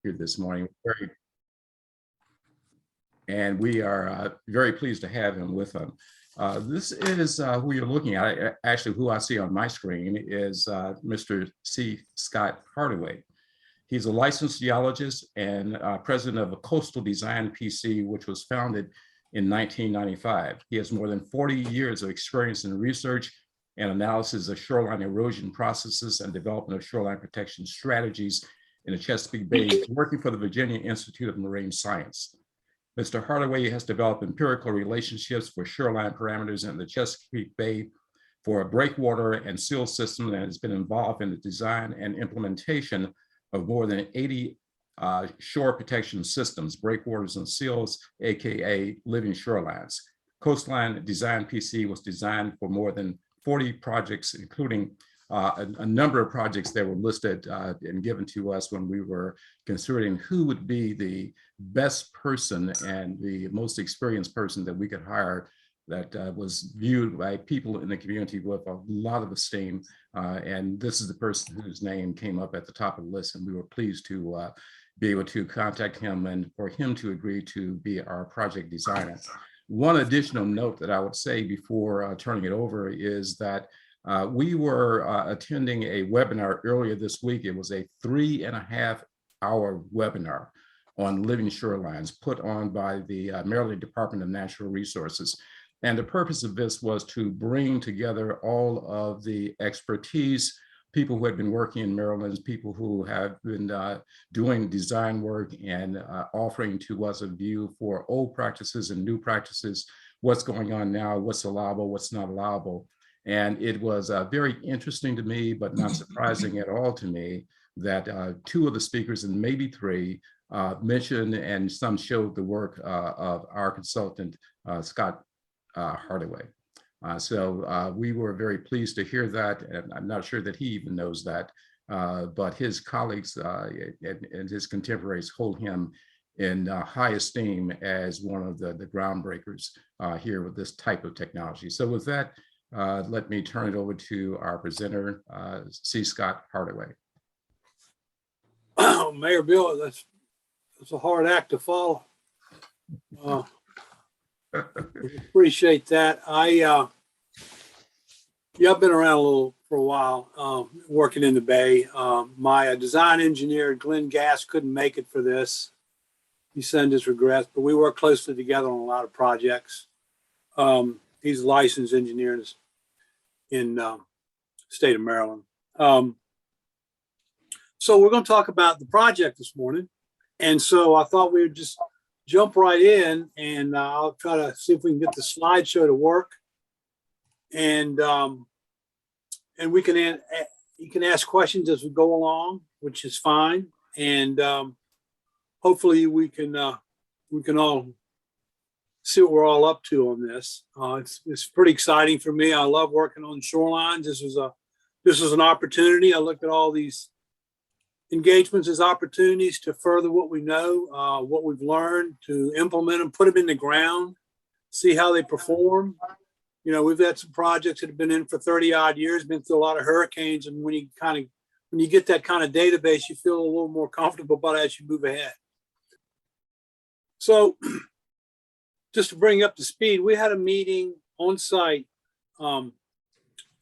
here this morning. And we are very pleased to have him with us. This is who you're looking at. Actually, who I see on my screen is Mr. C. Scott Hardaway. He's a licensed geologist and president of a Coastal Design PC, which was founded in 1995. He has more than 40 years of experience in research and analysis of shoreline erosion processes and development of shoreline protection strategies in the Chesapeake Bay, working for the Virginia Institute of Marine Science. Mr. Hardaway has developed empirical relationships for shoreline parameters in the Chesapeake Bay for a breakwater and seal system, and has been involved in the design and implementation of more than 80 shore protection systems, breakwaters and seals, AKA Living Shorelines. Coastline Design PC was designed for more than 40 projects, including a number of projects that were listed and given to us when we were considering who would be the best person and the most experienced person that we could hire that was viewed by people in the community with a lot of esteem. And this is the person whose name came up at the top of the list, and we were pleased to be able to contact him and for him to agree to be our project designer. One additional note that I would say before turning it over is that we were attending a webinar earlier this week. It was a 3.5-hour webinar on living shorelines put on by the Maryland Department of Natural Resources. And the purpose of this was to bring together all of the expertise, people who had been working in Maryland, people who have been doing design work and offering to us a view for old practices and new practices, what's going on now, what's allowable, what's not allowable. And it was very interesting to me, but not surprising at all to me, that two of the speakers, and maybe three, mentioned and some showed the work of our consultant, Scott Hardaway. So we were very pleased to hear that, and I'm not sure that he even knows that, but his colleagues and his contemporaries hold him in high esteem as one of the groundbreakers here with this type of technology. So with that, let me turn it over to our presenter, C. Scott Hardaway. Mayor Bill, that's a hard act to follow. Appreciate that. I've been around a little for a while, working in the Bay. My design engineer, Glenn Gass, couldn't make it for this. He sent his regrets, but we work closely together on a lot of projects. He's a licensed engineer in the state of Maryland. So we're going to talk about the project this morning. And so I thought we would just jump right in, and I'll try to see if we can get the slideshow to work. And we can you can ask questions as we go along, which is fine. And hopefully we can all see what we're all up to on this. It's pretty exciting for me. I love working on shorelines. This was an opportunity. I look at all these engagements as opportunities to further what we know, what we've learned, to implement them, put them in the ground, see how they perform. You know, we've had some projects that have been in for 30 odd years, been through a lot of hurricanes. And when you get that kind of database, you feel a little more comfortable about it as you move ahead. So just to bring up to speed, we had a meeting on site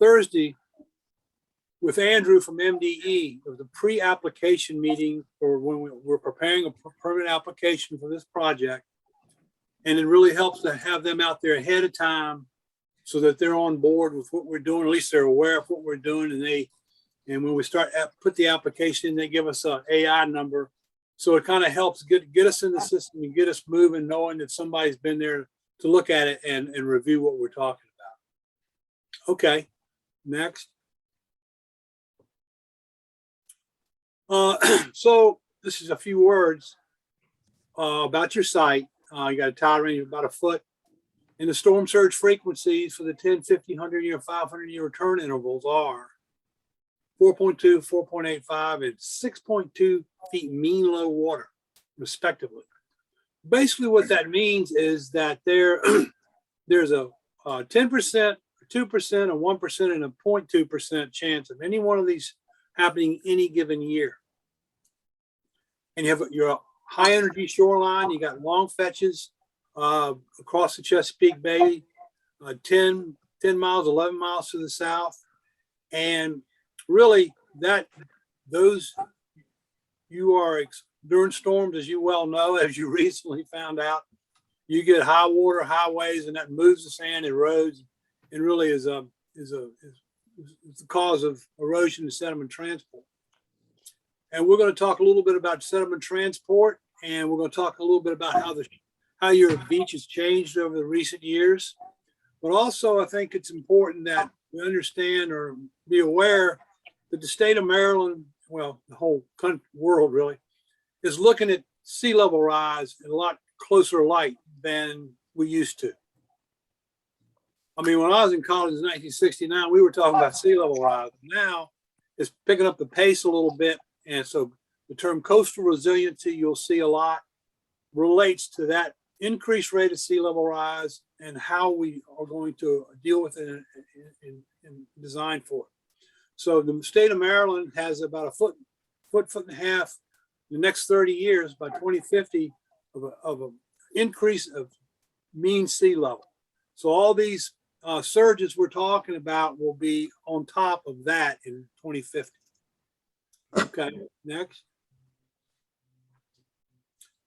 Thursday with Andrew from MDE. It was a pre-application meeting for when we're preparing a permit application for this project. And it really helps to have them out there ahead of time so that they're on board with what we're doing. At least they're aware of what we're doing. And when we start put the application in, they give us an AI number. So it kind of helps get us in the system and get us moving, knowing that somebody's been there to look at it and review what we're talking about. Okay, next. So this is a few words about your site. You got a tide range of about a foot. And the storm surge frequencies for the 10, 50, 100-year, 500-year return intervals are 4.2, 4.85, and 6.2 feet mean low water, respectively. Basically, what that means is that there's a 10%, 2%, a 1%, and a 0.2% chance of any one of these happening any given year. and you have your high energy shoreline. You got long fetches across the Chesapeake Bay, 10 miles, 11 miles to the south. And really those you are during storms, as you well know, as you recently found out, you get high water, high waves, and that moves the sand, erodes, and really is the cause of erosion and sediment transport. And we're going to talk a little bit about sediment transport, and we're going to talk a little bit about how your beach has changed over the recent years. But also, I think it's important that we understand or be aware that the state of Maryland, well, the whole world really, is looking at sea level rise in a lot closer light than we used to. I mean, when I was in college in 1969, we were talking about sea level rise. Now it's picking up the pace a little bit. And so the term coastal resiliency, you'll see a lot, relates to that increased rate of sea level rise and how we are going to deal with it and design for it. So the state of Maryland has about a foot and a half in the next 30 years by 2050 of an increase of mean sea level. So all these surges we're talking about will be on top of that in 2050. Okay, next.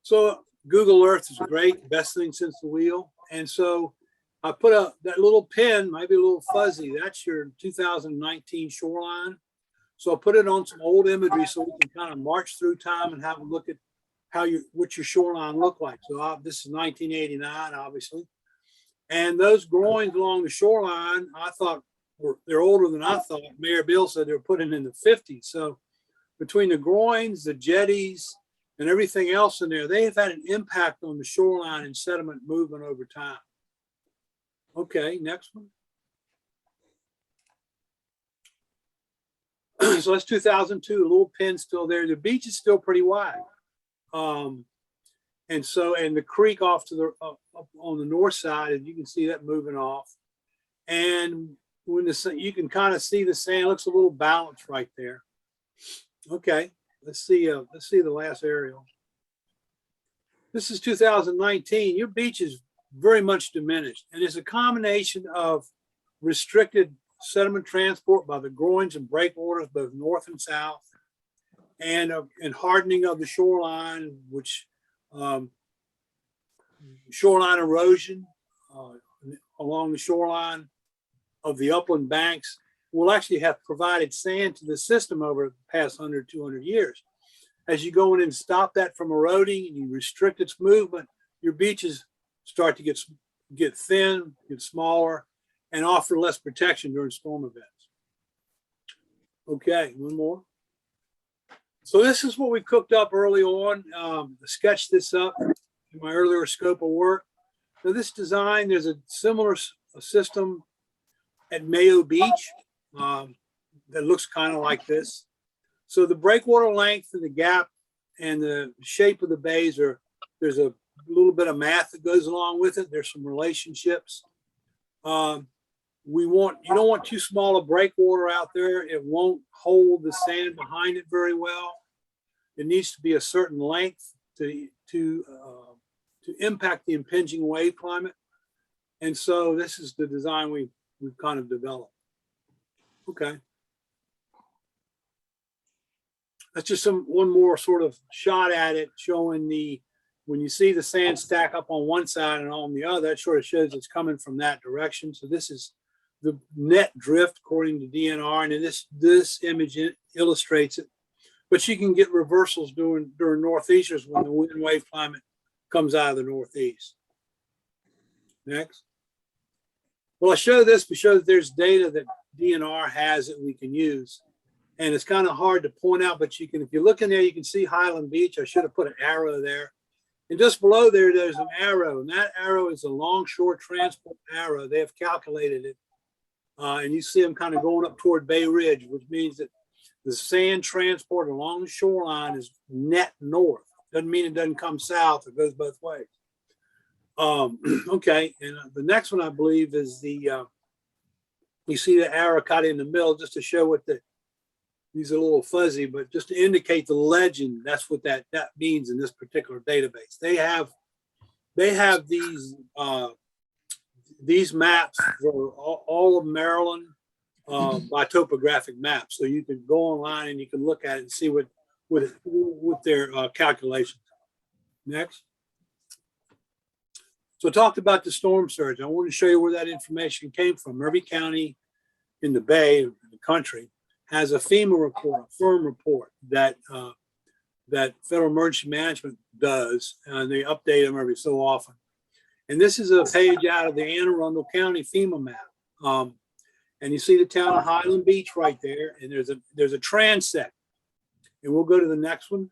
So Google Earth is great, best thing since the wheel. And so I put that little pin, maybe a little fuzzy, that's your 2019 shoreline. So I put it on some old imagery so we can kind of march through time and have a look at what your shoreline looked like. So this is 1989, obviously. And those groins along the shoreline, I thought they're older than I thought. Mayor Bill said they were put in the 50s. So between the groins, the jetties, and everything else in there, they have had an impact on the shoreline and sediment movement over time. Okay, next one. So that's 2002, a little pin still there. The beach is still pretty wide. And the creek off to the up on the north side, and you can see that moving off. And when you can kind of see the sand, looks a little balanced right there. Okay, let's see the last aerial. This is 2019. Your beach is very much diminished, and it's a combination of restricted sediment transport by the groins and breakwaters, both north and south, and hardening of the shoreline, which shoreline erosion along the shoreline of the upland banks will actually have provided sand to the system over the past 100, 200 years. As you go in and stop that from eroding and you restrict its movement, your beaches start to get thin, get smaller, and offer less protection during storm events. Okay, one more. So this is what we cooked up early on. I sketched this up in my earlier scope of work. Now this design, there's a similar system at Mayo Beach that looks kind of like this. So the breakwater length and the gap and the shape of the bays there's a little bit of math that goes along with it. There's some relationships. You don't want too small a breakwater out there. It won't hold the sand behind it very well. It needs to be a certain length to impact the impinging wave climate. And so this is the design we've kind of developed. Okay. That's just one more sort of shot at it, showing when you see the sand stack up on one side and on the other, that sort of shows it's coming from that direction. So this is the net drift according to DNR, and this image illustrates it. But you can get reversals during northeasters when the wind wave climate comes out of the northeast. Next. Well, I show this because there's data that DNR has that we can use. And it's kind of hard to point out, but if you look in there, you can see Highland Beach. I should have put an arrow there. And just below there, there's an arrow. And that arrow is a longshore transport arrow. They have calculated it. And you see them kind of going up toward Bay Ridge, which means that the sand transport along the shoreline is net north. Doesn't mean it doesn't come south. It goes both ways. Okay, and the next one I believe is you see the arrow cut in the middle just to show what These are a little fuzzy, but just to indicate the legend, that's what that means in this particular database. They have these maps for all of Maryland by topographic maps. So you can go online and you can look at it and see what their calculations are. Next. So I talked about the storm surge. I want to show you where that information came from. Every county in the Bay, in the country, has a FEMA report, a firm report that Federal Emergency Management does, and they update them every so often. And this is a page out of the Anne Arundel County FEMA map. And you see the town of Highland Beach right there, and there's a transect. And we'll go to the next one.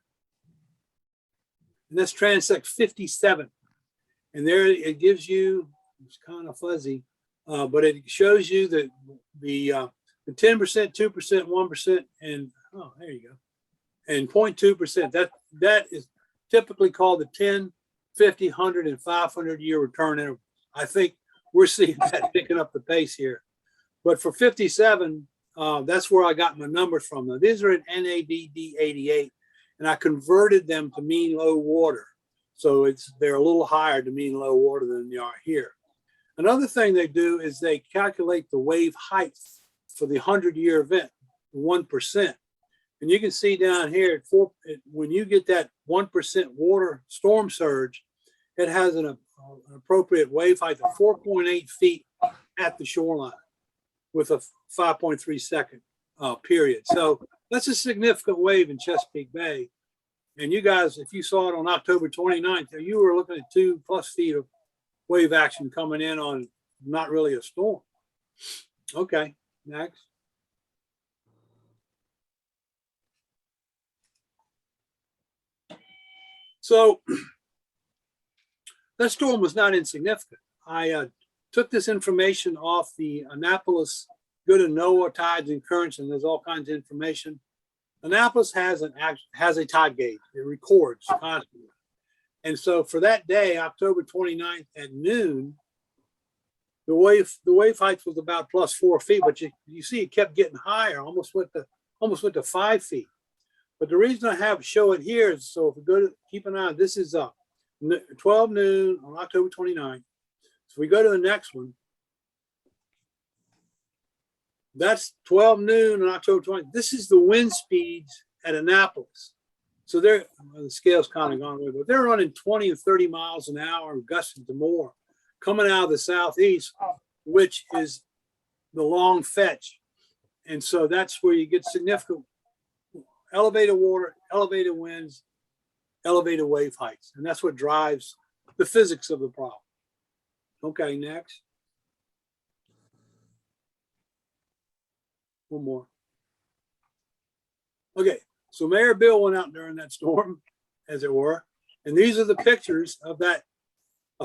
And that's transect 57. And there it gives you, it's kind of fuzzy, but it shows you that the 10%, 2%, 1%, and oh, there you go. And 0.2%. That is typically called the 10, 50, 100, and 500 year return interval. I think we're seeing that picking up the pace here. But for 57, that's where I got my numbers from. Now, these are in NADD 88, and I converted them to mean low water. So they're a little higher to mean low water than they are here. Another thing they do is they calculate the wave height for the 100-year event, 1%. And you can see down here, when you get that 1% water storm surge, it has an appropriate wave height of 4.8 feet at the shoreline with a 5.3 second period. So that's a significant wave in Chesapeake Bay. And you guys, if you saw it on October 29th, you were looking at 2+ feet of wave action coming in on not really a storm. Okay, next. So that storm was not insignificant. I took this information off the Annapolis Good and NOAA tides and currents, and there's all kinds of information. Annapolis has a tide gauge. It records constantly. And so for that day, October 29th at noon, the wave height was about +4 feet, but you see it kept getting higher, almost went to 5 feet. But the reason I show it here is so if we go to keep an eye, this is 12 noon on October 29th. So we go to the next one. That's 12 noon on October 20th. This is the wind speeds at Annapolis. So the scale's kind of gone away, but they're running 20 and 30 miles an hour, gusting to more, coming out of the southeast, which is the long fetch. And so that's where you get significant elevated water, elevated winds, elevated wave heights. And that's what drives the physics of the problem. Okay, next. One more. Okay, so Mayor Bill went out during that storm, as it were. And these are the pictures of that,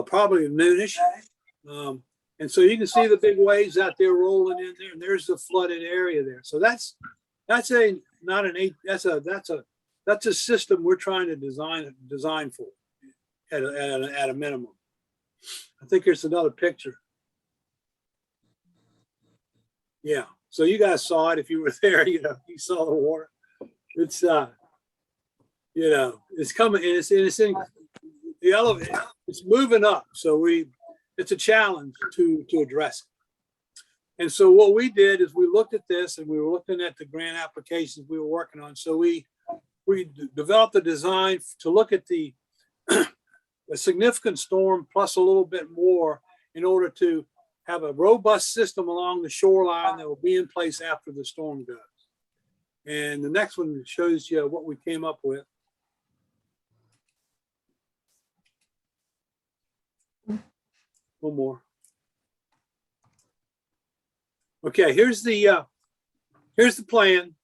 probably noonish. And so you can see the big waves out there rolling in there, and there's the flooded area there. So that's a system we're trying to design for at a minimum. I think there's another picture. Yeah. So you guys saw it if you were there. You saw the water. It's it's coming. It's in the elevator. It's moving up. So it's a challenge to address it. And so what we did is we looked at this and we were looking at the grant applications we were working on. So we developed a design to look at a significant storm plus a little bit more in order to have a robust system along the shoreline that will be in place after the storm goes. And the next one shows you what we came up with. One more. Okay, here's the plan.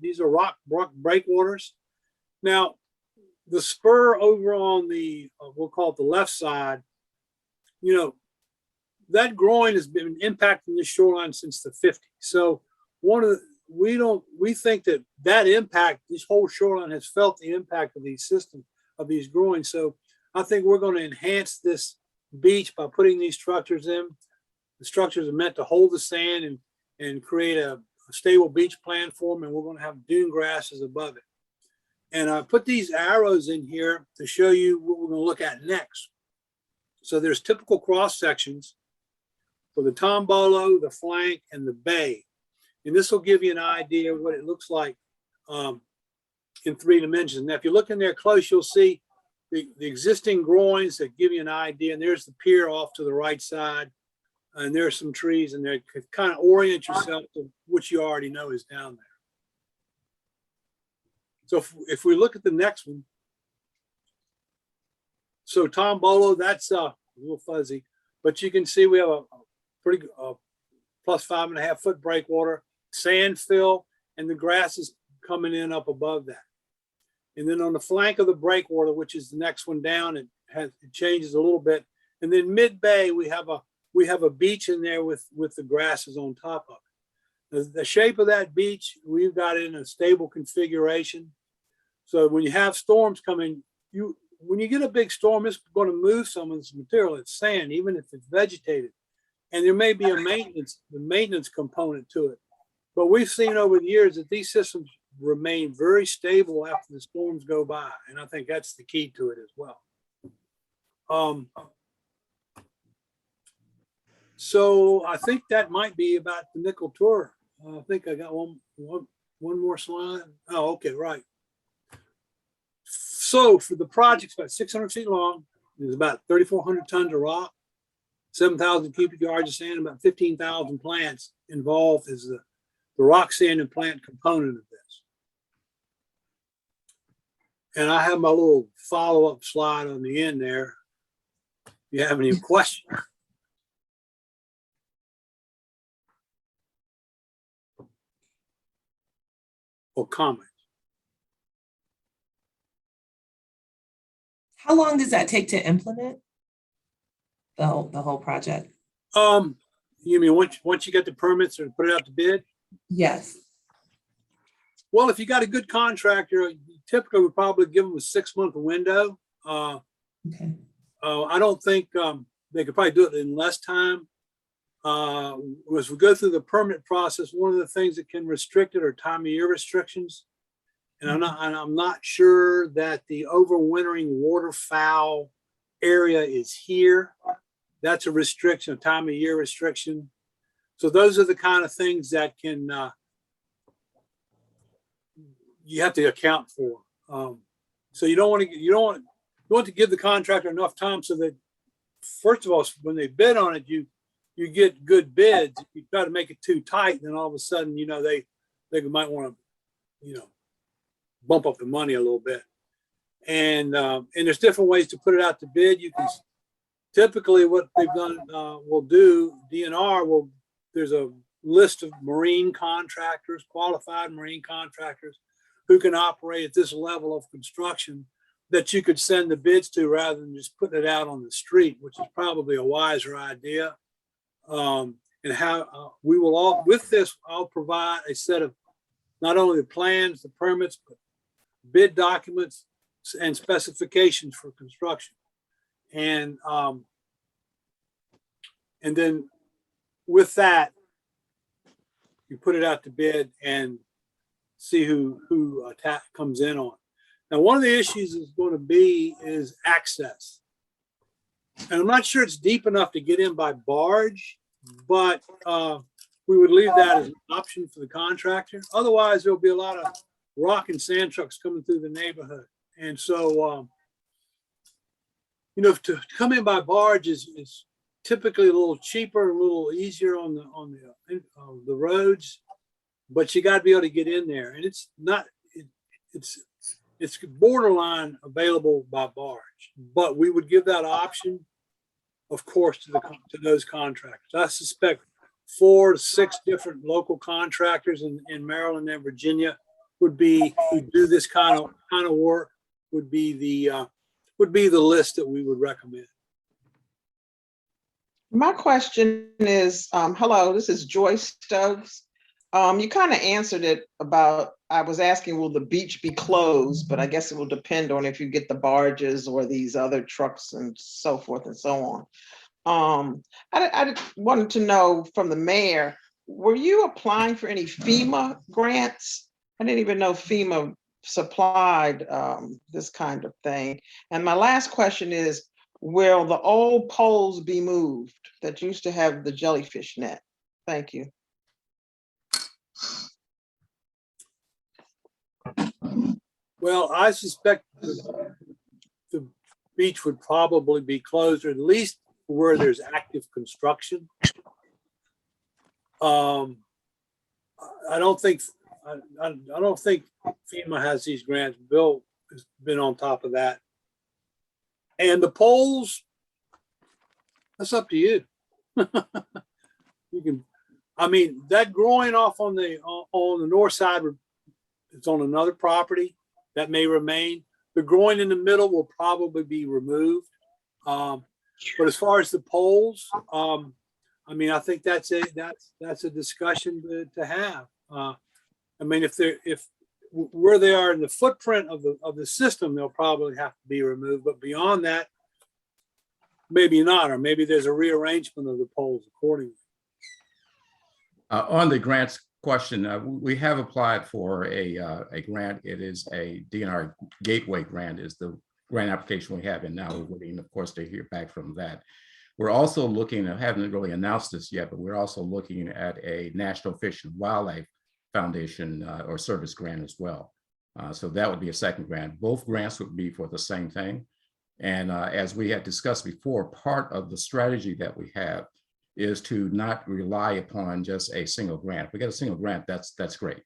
These are rock breakwaters. Now, the spur over on the we'll call it the left side, that groin has been impacting the shoreline since the 50s. So we think that impact, this whole shoreline has felt the impact of these systems, of these groins. So I think we're going to enhance this beach by putting these structures in. The structures are meant to hold the sand and create a stable beach platform, and we're going to have dune grasses above it. And I put these arrows in here to show you what we're going to look at next. So there's typical cross sections for the tombolo, the flank, and the bay. And this will give you an idea of what it looks like in 3 dimensions. Now, if you look in there close, you'll see the existing groins that give you an idea. And there's the pier off to the right side. And there's some trees in there to kind of orient yourself to what you already know is down there. So if we look at the next one, so tombolo, that's a little fuzzy, but you can see we have a pretty plus 5.5 foot breakwater, sand fill, and the grass is coming in up above that. And then on the flank of the breakwater, which is the next one down, it changes a little bit. And then mid bay, we have a beach in there with the grasses on top of it. The shape of that beach, we've got it in a stable configuration. So when you have storms coming, when you get a big storm, it's going to move some of this material. It's sand, even if it's vegetated. And there may be a maintenance component to it. But we've seen over the years that these systems remain very stable after the storms go by. And I think that's the key to it as well. So I think that might be about the nickel tour. I think I got one more slide. Oh, okay, right. So for the project's about 600 feet long. There's about 3,400 tons of rock, 7,000 cubic yards of sand, about 15,000 plants involved as the rock, sand, and plant component of this. And I have my little follow-up slide on the end there. If you have any questions. Or comments. How long does that take to implement the whole project? You mean once you get the permits or put it out to bid? Yes. Well, if you got a good contractor, typically we probably give them a 6-month window. Okay. I don't think they could probably do it in less time. As we go through the permit process, one of the things that can restrict it are time of year restrictions. And I'm not sure that the overwintering waterfowl area is here. That's a restriction, a time of year restriction. So those are the kind of things that can you have to account for. So you want to give the contractor enough time so that, first of all, when they bid on it, you get good bids. If you try to make it too tight, then all of a sudden, they might want to, bump up the money a little bit. And there's different ways to put it out to bid. You can typically what they've done will do, DNR there's a list of marine contractors, qualified marine contractors who can operate at this level of construction that you could send the bids to rather than just putting it out on the street, which is probably a wiser idea. And how we will all, with this, I'll provide a set of not only the plans, the permits, but bid documents and specifications for construction. And then with that, you put it out to bid and see who comes in on. Now, one of the issues is going to be is access. And I'm not sure it's deep enough to get in by barge, but we would leave that as an option for the contractor. Otherwise, there'll be a lot of rock and sand trucks coming through the neighborhood. And so, to come in by barge is typically a little cheaper, a little easier on the roads, but you got to be able to get in there. And it's borderline available by barge, but we would give that option, of course, to those contractors. I suspect 4 to 6 different local contractors in Maryland and Virginia who do this kind of work would be the list that we would recommend. My question is, hello, this is Joyce Stokes. You kind of answered it about, I was asking, will the beach be closed? But I guess it will depend on if you get the barges or these other trucks and so forth and so on. I wanted to know from the mayor, were you applying for any FEMA grants? I didn't even know FEMA supplied this kind of thing. And my last question is, will the old poles be moved that used to have the jellyfish net? Thank you. Well, I suspect the beach would probably be closed, or at least where there's active construction. I don't think FEMA has these grants. Bill has been on top of that. And the poles, that's up to you. You can, I mean, that growing off on the north side, it's on another property that may remain. The growing in the middle will probably be removed. But as far as the poles, I mean, I think that's a discussion to have. I mean, if where they are in the footprint of the system, they'll probably have to be removed. But beyond that, maybe not, or maybe there's a rearrangement of the poles accordingly. On the grants question, we have applied for a grant. It is a DNR Gateway grant is the grant application we have, and now we're waiting, of course, to hear back from that. We're also looking, I haven't really announced this yet, but we're also looking at a National Fish and Wildlife Foundation or service grant as well. So that would be a second grant. Both grants would be for the same thing. And as we had discussed before, part of the strategy that we have is to not rely upon just a single grant. If we get a single grant, that's great.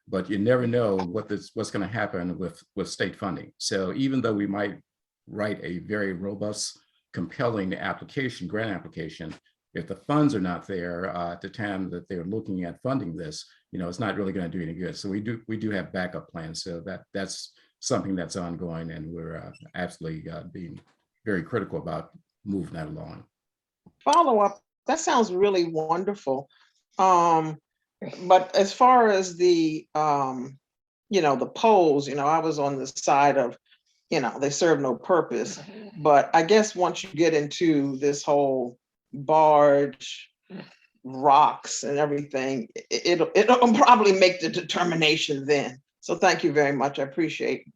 But you never know what's going to happen with state funding. So even though we might write a very robust, compelling application, grant application, if the funds are not there at the time that they're looking at funding this, you know, it's not really going to do any good. So we do have backup plans. So that's something that's ongoing, and we're absolutely being very critical about moving that along. Follow up. That sounds really wonderful. But as far as the, you know, the poles, you know, I was on the side of, you know, they serve no purpose. But I guess once you get into this whole barge, rocks and everything, it'll probably make the determination then. So thank you very much. I appreciate it.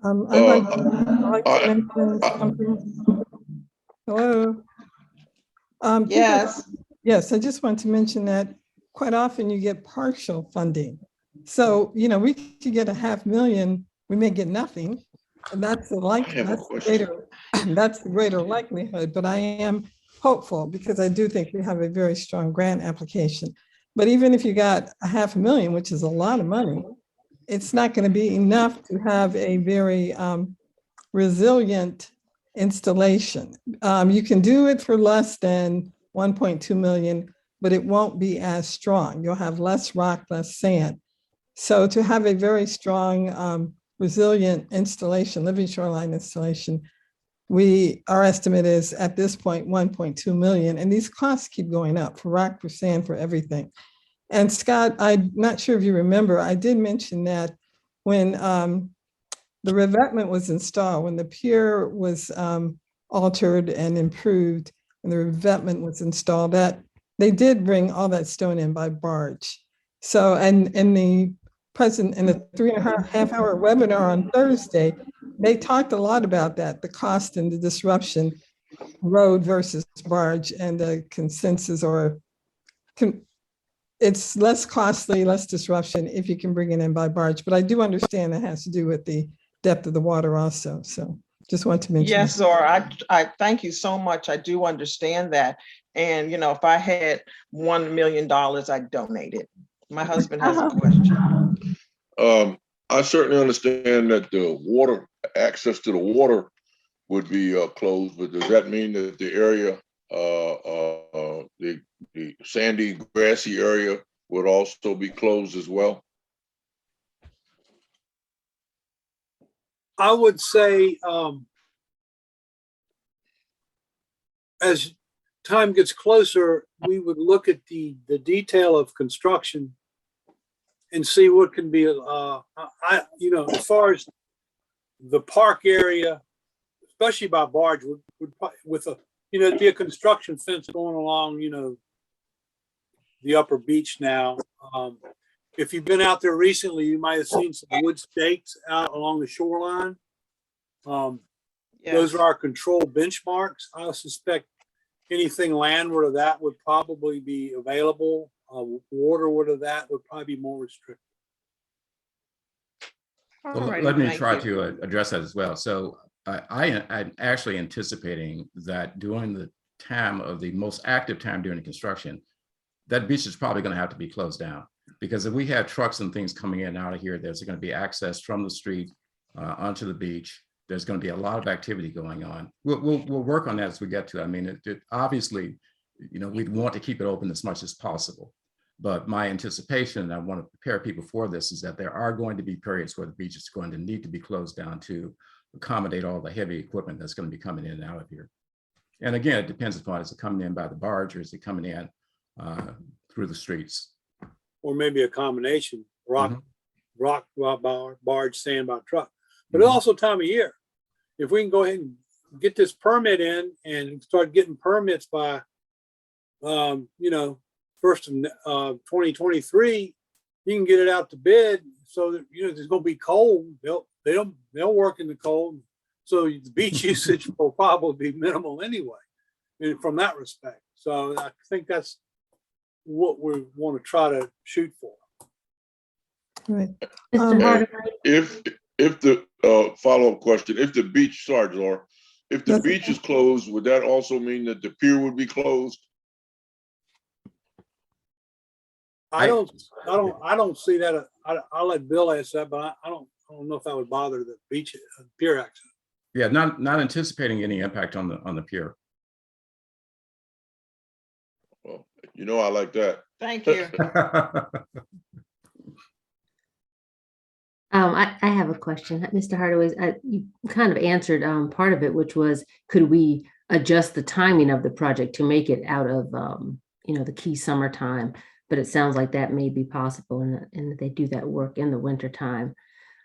I'd like to mention something. Hello. Yes. Yes, I just want to mention that quite often you get partial funding. So, you know, we could get $500,000, we may get nothing. And that's the greater likelihood, but I am hopeful because I do think we have a very strong grant application. But even if you got $500,000, which is a lot of money, it's not going to be enough to have a very resilient installation. You can do it for less than 1.2 million, but it won't be as strong. You'll have less rock, less sand. So to have a very strong, resilient installation, Living Shoreline installation, our estimate is at this point 1.2 million, and these costs keep going up for rock, for sand, for everything. And Scott, I'm not sure if you remember, I did mention that when the revetment was installed, when the pier was altered and improved, and the revetment was installed, that they did bring all that stone in by barge. So, and in the 3.5 hour webinar on Thursday, they talked a lot about that, the cost and the disruption, road versus barge, and the consensus it's less costly, less disruption if you can bring it in by barge. But I do understand that has to do with the depth of the water also. So just want to mention. Yes, Zora, I thank you so much. I do understand that. And, you know, if I had $1 million, I'd donate it. My husband has a question. I certainly understand that the water, access to the water would be closed, but does that mean that the area, the sandy, grassy area would also be closed as well? I would say as time gets closer, we would look at the detail of construction and see what can be, you know, as far as the park area, especially by barge, would with a, you know, it'd be a construction fence going along, you know, the upper beach now. If you've been out there recently, you might have seen some wood stakes out along the shoreline. Those Yes. are our control benchmarks. I suspect anything landward of that would probably be available. Waterward of that would probably be more restricted. All Well, righty, let me thank try you. to address that as well. So I'm actually anticipating that during the time of the most active time during the construction, that beach is probably going to have to be closed down, because if we have trucks and things coming in and out of here, there's going to be access from the street onto the beach. There's going to be a lot of activity going on. We'll work on that as we get to it. I mean, obviously, you know, we'd want to keep it open as much as possible. But my anticipation, and I want to prepare people for this, is that there are going to be periods where the beach is going to need to be closed down to accommodate all the heavy equipment that's going to be coming in and out of here. And again, it depends upon, is it coming in by the barge or is it coming in through the streets? Or maybe a combination, rock by barge, sand by truck. But Mhm. also time of year. If we can go ahead and get this permit in and start getting permits by, you know, first of 2023, you can get it out to bid so that, you know, there's going to be cold. They'll work in the cold. So the beach usage will probably be minimal anyway, and from that respect. So I think that's what we want to try to shoot for. Right. Mr. Hardaway, If the follow-up question, if the beach, sorry, Laura, if the That's beach is closed, would that also mean that the pier would be closed? I don't see that. I'll let Bill answer that, but I don't know if that would bother the beach pier access. Yeah, not anticipating any impact on the pier. Well, you know, I like that. Thank you. I have a question. Mr. Hardaway, you kind of answered part of it, which was, could we adjust the timing of the project to make it out of, you know, the key summertime? But it sounds like that may be possible and that they do that work in the wintertime.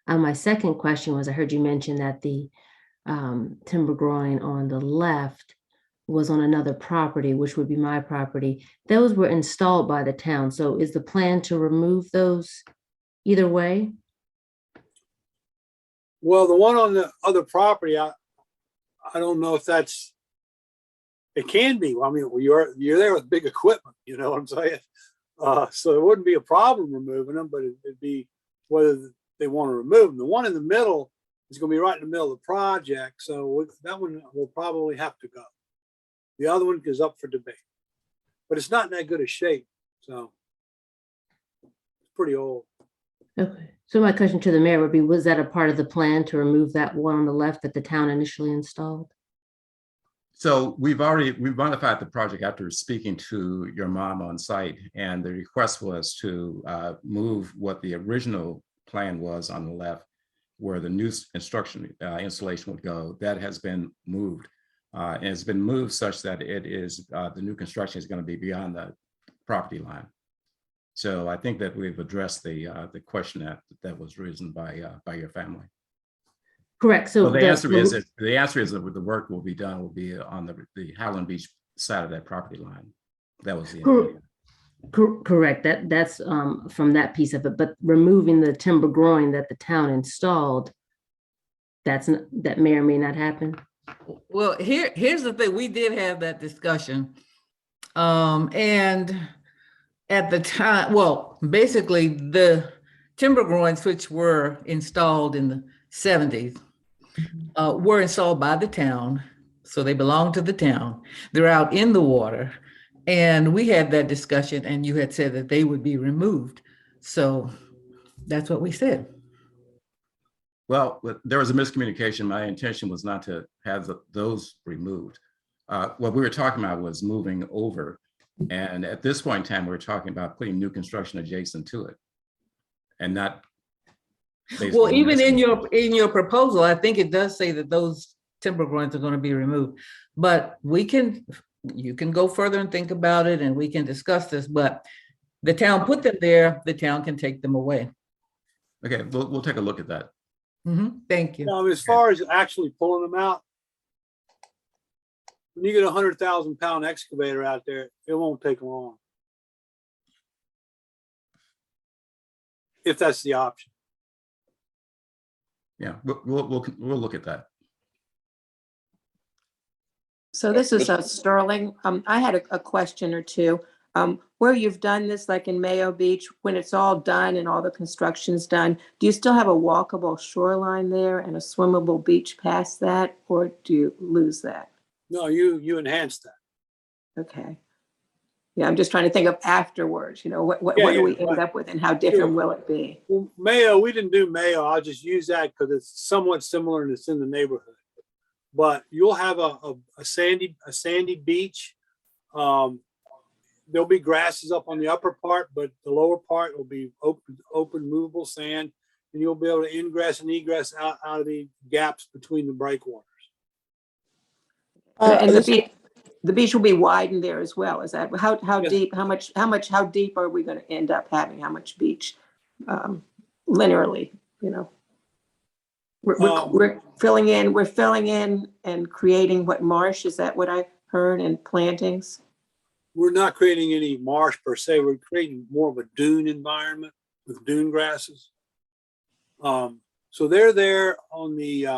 My second question was, I heard you mention that the timber groin on the left was on another property, which would be my property. Those were installed by the town. So is the plan to remove those either way? Well, the one on the other property, I don't know if that's. It can be. I mean, you're there with big equipment. You know what I'm saying? So it wouldn't be a problem removing them, but it'd be whether they want to remove them. The one in the middle is going to be right in the middle of the project, so that one will probably have to go. The other one is up for debate, but it's not in that good a shape, so it's pretty old. Okay. So my question to the mayor would be, was that a part of the plan to remove that one on the left that the town initially installed? So we've modified the project after speaking to your mom on site, and the request was to move what the original plan was on the left, where the new instruction installation would go. That has been moved, and it's been moved such that it is the new construction is going to be beyond the property line. So I think that we've addressed the question that was raised by your family. Correct. So The answer is that the work will be on the Highland Beach side of that property line. That was the intent. Correct. That's from that piece of it. But removing the timber groin that the town installed, that may or may not happen. Well, here's the thing. We did have that discussion. And at the time, well, basically the timber groins, which were installed in the 70s, were installed by the town. So they belong to the town. They're out in the water. And we had that discussion and you had said that they would be removed. So that's what we said. Well, there was a miscommunication. My intention was not to have those removed. What we were talking about was moving over. And at this point in time, we're talking about putting new construction adjacent to it and not. Well, even in your proposal, I think it does say that those timber groins are going to be removed, but you can go further and think about it and we can discuss this, but the town put them there, the town can take them away. Okay, we'll take a look at that. Thank you. As far as actually pulling them out, when you get a 100,000 pound excavator out there, it won't take long. if that's the option. Yeah, we'll look at that. So this is Sterling. I had a question or two. Where you've done this, like in Mayo Beach, when it's all done and all the construction's done, do you still have a walkable shoreline there and a swimmable beach past that, or do you lose that? No, you enhance that. Okay. Yeah, I'm just trying to think of afterwards, you know, what Yeah, do we yeah, end right. up with and how different Sure. will it be? Well, Mayo, we didn't do Mayo. I'll just use that because it's somewhat similar and it's in the neighborhood. But you'll have a sandy beach. There'll be grasses up on the upper part, but the lower part will be open movable sand, and you'll be able to ingress and egress out of the gaps between the breakwaters. And the beach will be widened there as well. Is that how Yes. deep? How deep are we going to end up having? How much beach linearly? You know, we're filling in and creating what marsh? Is that what I heard? And plantings. We're not creating any marsh per se. We're creating more of a dune environment with dune grasses. So they're there on the.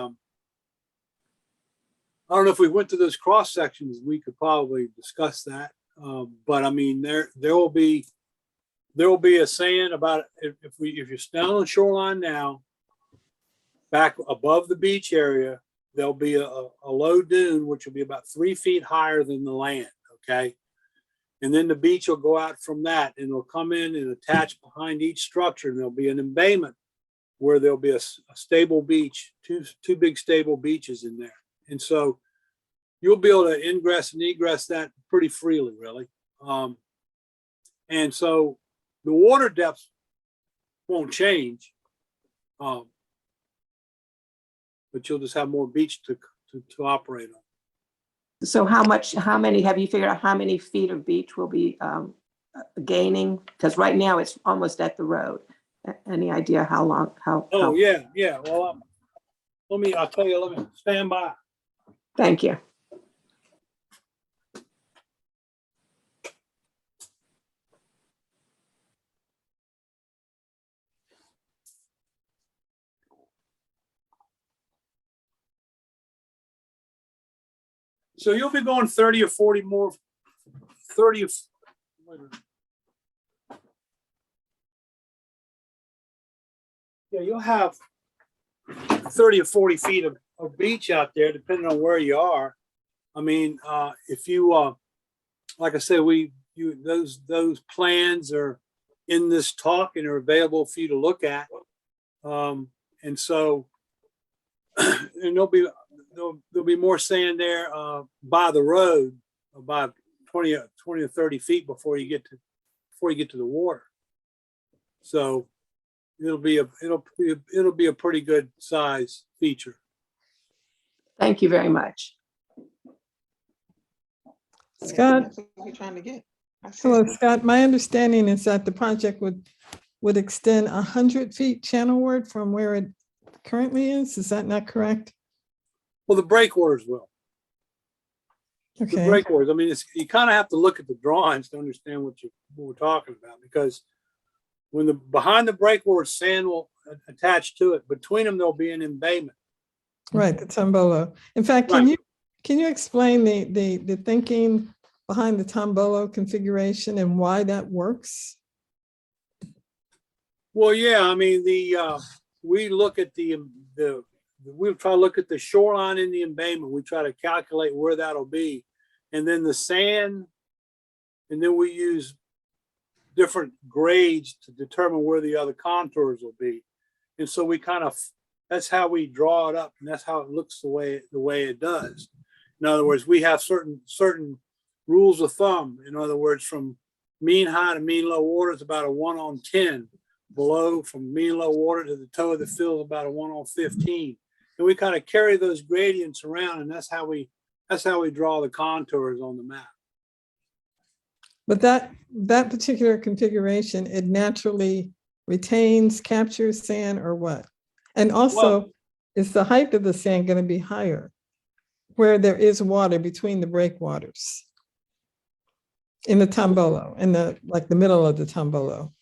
I don't know if we went to those cross sections. We could probably discuss that. But I mean, there will be a sand about if you're down on the shoreline now, back above the beach area, there'll be a low dune which will be about 3 feet higher than the land. Okay. And then the beach will go out from that and it'll come in and attach behind each structure. And there'll be an embayment where there'll be a stable beach, two big stable beaches in there. And so you'll be able to ingress and egress that pretty freely, really. And so the water depths won't change, but you'll just have more beach to operate on. So how many, have you figured out how many feet of beach will be gaining? Because right now it's almost at the road. Any idea how long, Oh, yeah. Well, I'll tell you, let me stand by. Thank you. So you'll be going 30 or 40 more, 30 of, wait a minute. Yeah, you'll have 30 or 40 feet of beach out there, depending on where you are. I mean, if you, like I said, those plans are in this talk and are available for you to look at. And so, and there'll be more sand there by the road, about 20 or 30 feet before you get to the water. So it'll be a pretty good size feature. Thank you very much. Scott? That's what we're trying to get. Hello, Scott. My understanding is that the project would extend 100 feet channelward from where it currently is. Is that not correct? Well, the breakwaters will. The Okay. breakwaters. I mean, you kind of have to look at the drawings to understand what we're talking about, because when behind the breakwaters, sand will attach to it. Between them, there'll be an embayment. Right, the Tombolo. In fact, Right. can you explain the thinking behind the Tombolo configuration and why that works? Well, yeah, I mean, we look at we'll try to look at the shoreline in the embayment. We try to calculate where that'll be. And then the sand, and then we use different grades to determine where the other contours will be. And so that's how we draw it up, and that's how it looks the way it does. In other words, we have certain rules of thumb. In other words, from mean high to mean low water is about a 1/10. Below, from mean low water to the toe of the field, about a 1/15. And we kind of carry those gradients around, and that's how we draw the contours on the map. But that particular configuration, it naturally retains, captures sand, or what? And also, is the height of the sand going to be higher where there is water between the breakwaters in the Tombolo, in the middle of the Tombolo?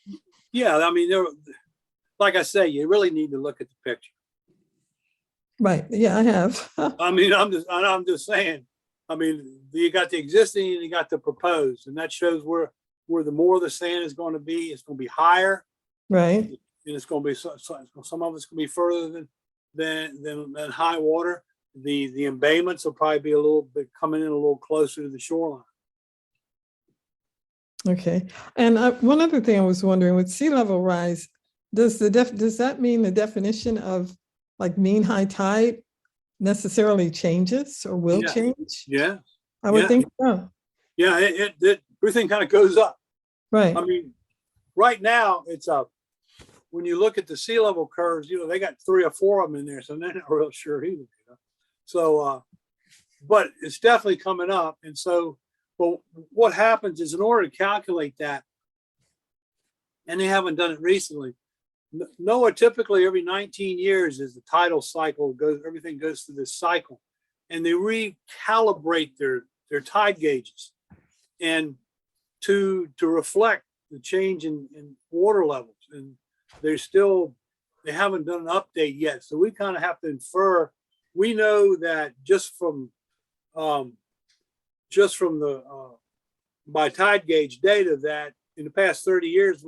Yeah, I mean, like I say, you really need to look at the picture. Right, yeah, I have. I mean, I'm just saying, I mean, you got the existing and you got the proposed, and that shows where the more the sand is going to be. It's going to be higher, Right, and it's going to be some of it's going to be further than high water. The embayments will probably be a little bit coming in a little closer to the shoreline. okay. And one other thing I was wondering, with sea level rise, does that mean the definition of like mean high tide necessarily changes or will Yeah. change? Yeah, I would yeah. think so. yeah. Everything kind of goes up. Right, I mean, right now it's up. When you look at the sea level curves, they got 3 or 4 of them in there, so they're not real sure either. So, but it's definitely coming up. And so, well, what happens is in order to calculate that, and they haven't done it recently, NOAA typically every 19 years is the tidal cycle everything goes through this cycle, and they recalibrate their tide gauges and to reflect the change in water levels. And they haven't done an update yet. So we kind of have to infer. We know that just from the by tide gauge data that in the past 30 years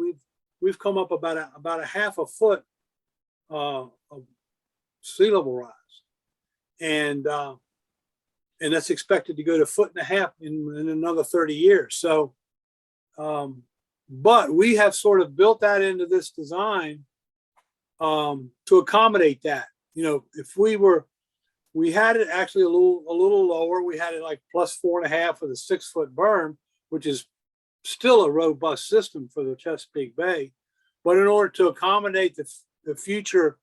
we've come up about a half a foot of sea level rise, and that's expected to go to 1.5 feet in another 30 years. So, but we have sort of built that into this design to accommodate that. If we had it actually a little lower. We had it like plus 4.5 with a 6-foot berm, which is still a robust system for the Chesapeake Bay. But in order to accommodate the future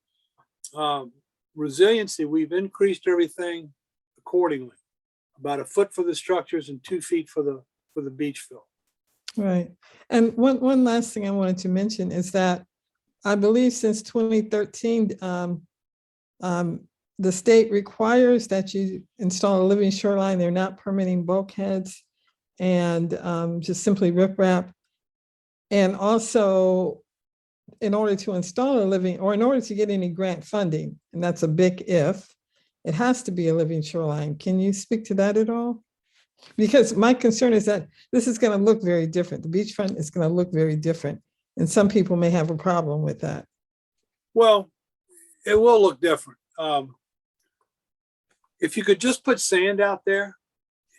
resiliency, we've increased everything accordingly. About 1 foot for the structures and 2 feet for the beach fill. right. And one last thing I wanted to mention is that I believe since 2013, the state requires that you install a living shoreline. They're not permitting bulkheads and just simply riprap. And also, in order to install in order to get any grant funding, and that's a big if, it has to be a living shoreline. Can you speak to that at all? Because my concern is that this is going to look very different. The beachfront is going to look very different, and some people may have a problem with that. Well, it will look different. If you could just put sand out there,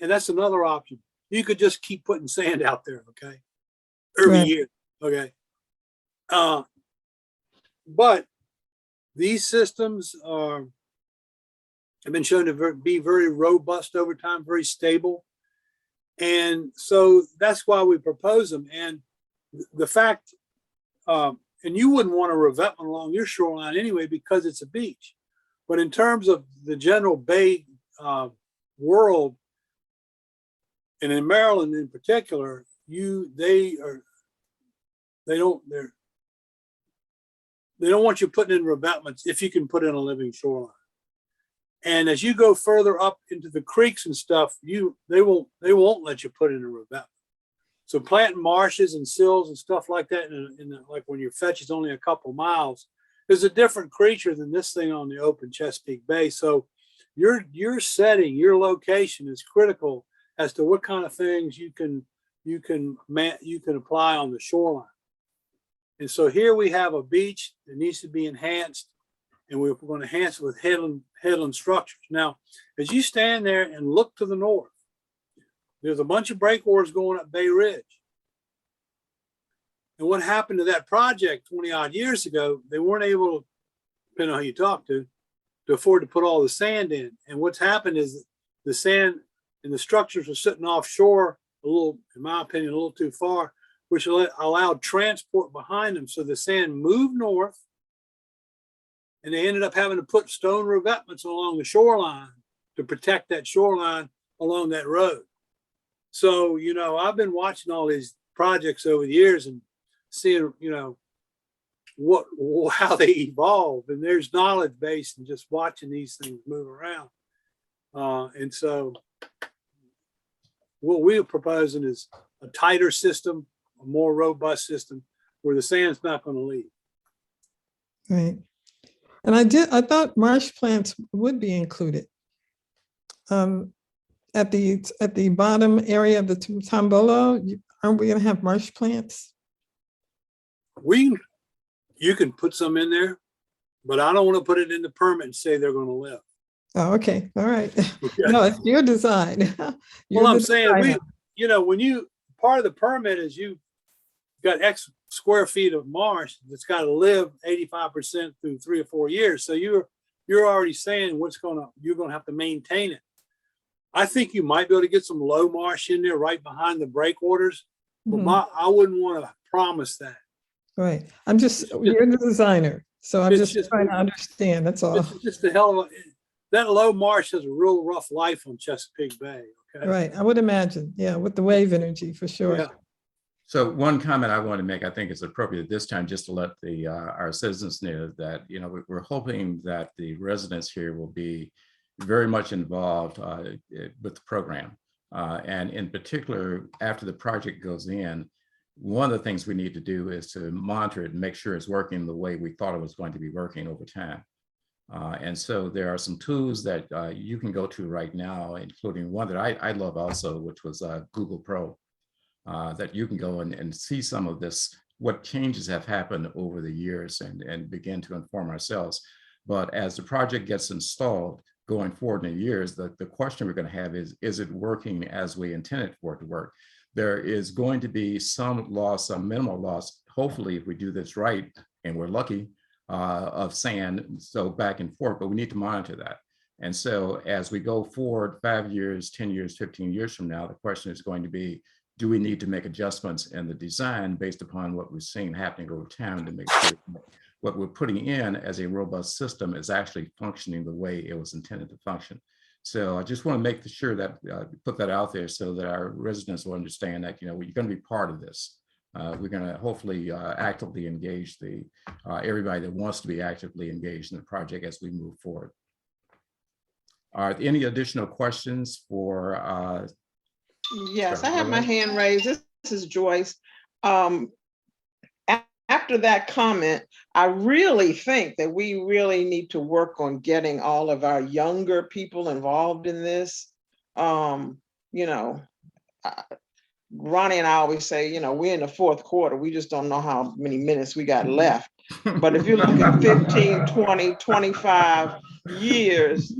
and that's another option, you could just keep putting sand out there, okay, every year, okay. But these systems have been shown to be very robust over time, very stable, and so that's why we propose them. And the fact, and you wouldn't want a revetment along your shoreline anyway because it's a beach. But in terms of the general Bay world, and in Maryland in particular, they don't want you putting in revetments if you can put in a living shoreline. And as you go further up into the creeks and stuff, they won't let you put in a revetment. So planting marshes and sills and stuff like that, like when your fetch is only a couple miles, is a different creature than this thing on the open Chesapeake Bay. So your setting, your location is critical as to what kind of things you can apply on the shoreline. And so here we have a beach that needs to be enhanced, and we're going to enhance it with headland structures. Now, as you stand there and look to the north, there's a bunch of breakwaters going up Bay Ridge. And what happened to that project 20 odd years ago, they weren't able, depending on who you talk to afford to put all the sand in. And what's happened is the sand and the structures were sitting offshore a little, in my opinion, a little too far, which allowed transport behind them. So the sand moved north, and they ended up having to put stone revetments along the shoreline to protect that shoreline along that road. So, I've been watching all these projects over the years and seeing, how they evolve, and there's knowledge base in just watching these things move around. And so what we're proposing is a tighter system, a more robust system where the sand's not going to leave. Right. And I thought marsh plants would be included. At the bottom area of the Tombolo, aren't we gonna have marsh plants? You can put some in there, but I don't want to put it in the permit and say they're going to live. Oh, okay, all right. Okay. No, it's your design. You're Well, I'm the saying designer. when part of the permit is you got X square feet of marsh that's got to live 85% through 3 or 4 years. So you're already saying you're going to have to maintain it. I think you might be able to get some low marsh in there right behind the breakwaters, but Mhm. I wouldn't want to promise that. Right, you're the designer, so I'm It's just just- trying to understand, that's all. It's just a hell of that low marsh has a real rough life on Chesapeake Bay. Okay. Right, I would imagine, yeah, with the wave energy, for sure. Yeah. So one comment I want to make, I think it's appropriate at this time, just to let our citizens know that, we're hoping that the residents here will be very much involved with the program. And in particular, after the project goes in, one of the things we need to do is to monitor it and make sure it's working the way we thought it was going to be working over time. And so there are some tools that you can go to right now, including one that I love also, which was Google Pro, that you can go and see some of this, what changes have happened over the years and begin to inform ourselves. But as the project gets installed going forward in the years, the question we're going to have is it working as we intended for it to work? There is going to be some loss, some minimal loss, hopefully, if we do this right, and we're lucky, of sand, so back and forth, but we need to monitor that. And so as we go forward 5 years, 10 years, 15 years from now, the question is going to be, do we need to make adjustments in the design based upon what we're seeing happening over time to make sure what we're putting in as a robust system is actually functioning the way it was intended to function. So I just want to make sure that put that out there so that our residents will understand that, we're going to be part of this. We're going to hopefully actively engage everybody that wants to be actively engaged in the project as we move forward. Are there any additional questions for? Yes, I have my hand raised. This is Joyce. After that comment, I really think that we really need to work on getting all of our younger people involved in this. Ronnie and I always say, we're in the fourth quarter. We just don't know how many minutes we got left. But if you're looking 15, 20, 25 years